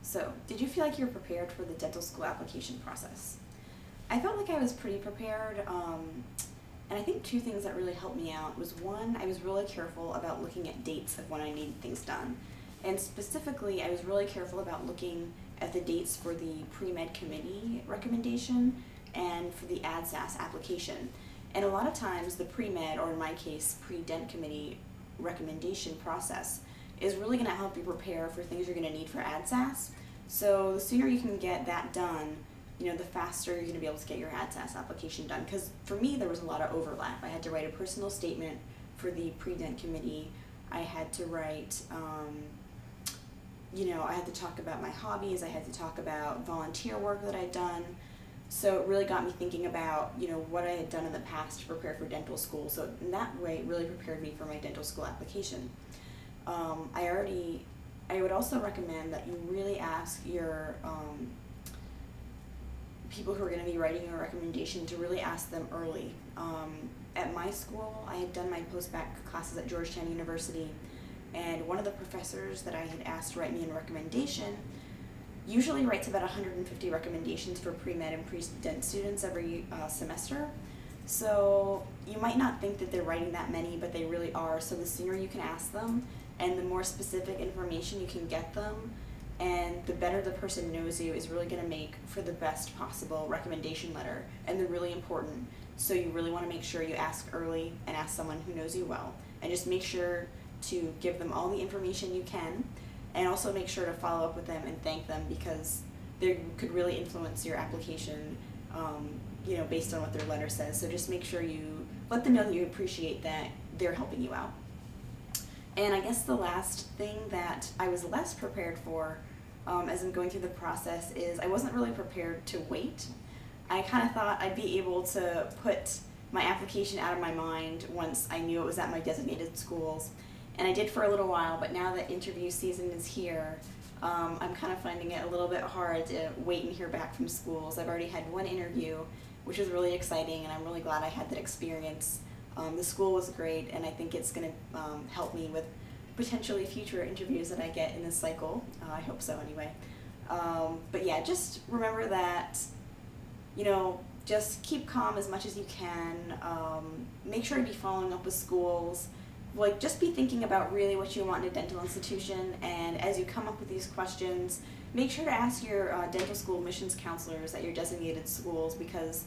So, did you feel like you were prepared for the dental school application process? I felt like I was pretty prepared, and I think two things that really helped me out was one, I was really careful about looking at dates of when I needed things done. And specifically, I was really careful about looking at the dates for the pre-med committee recommendation and for the ADSAS application. And a lot of times the pre-med, or in my case, pre-dent committee recommendation process is really going to help you prepare for things you're going to need for ADSAS. So the sooner you can get that done, the faster you're going to be able to get your ADSAS application done. Because for me, there was a lot of overlap. I had to write a personal statement for the pre-dent committee. I had to write, I had to talk about my hobbies. I had to talk about volunteer work that I'd done. So it really got me thinking about, what I had done in the past to prepare for dental school. So in that way, it really prepared me for my dental school application. I would also recommend that you really ask your people who are going to be writing you a recommendation to really ask them early. At my school, I had done my post-bac classes at Georgetown University, and one of the professors that I had asked to write me a recommendation usually writes about 150 recommendations for pre-med and pre-dent students every semester. So you might not think that they're writing that many, but they really are. So the sooner you can ask them, and the more specific information you can get them, and the better the person knows you is really going to make for the best possible recommendation letter. And they're really important. So you really want to make sure you ask early and ask someone who knows you well. And just make sure to give them all the information you can, and also make sure to follow up with them and thank them, because they could really influence your application based on what their letter says. So just make sure you let them know that you appreciate that they're helping you out. And I guess the last thing that I was less prepared for as I'm going through the process is I wasn't really prepared to wait. I kind of thought I'd be able to put my application out of my mind once I knew it was at my designated schools. And I did for a little while, but now that interview season is here, I'm kind of finding it a little bit hard to wait and hear back from schools. I've already had one interview, which was really exciting, and I'm really glad I had that experience. The school was great, and I think it's going to help me with potentially future interviews that I get in this cycle. I hope so anyway. But yeah, just remember that, just keep calm as much as you can. Make sure to be following up with schools. Just be thinking about really what you want in a dental institution, and as you come up with these questions, make sure to ask your dental school admissions counselors at your designated schools, because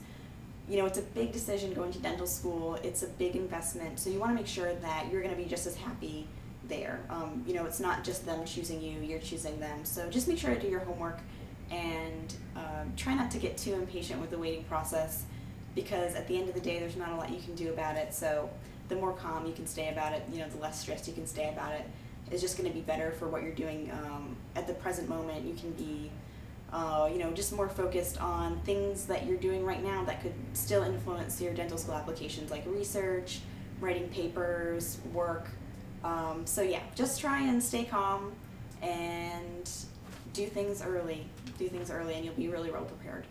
it's a big decision going to dental school. It's a big investment, so you want to make sure that you're going to be just as happy there. It's not just them choosing you, you're choosing them. So just make sure to do your homework, and try not to get too impatient with the waiting process, because at the end of the day, there's not a lot you can do about it. So the more calm you can stay about it, the less stressed you can stay about it, is just going to be better for what you're doing at the present moment. You can be just more focused on things that you're doing right now that could still influence your dental school applications, like research, writing papers, work. So yeah, just try and stay calm and do things early, and you'll be really well prepared.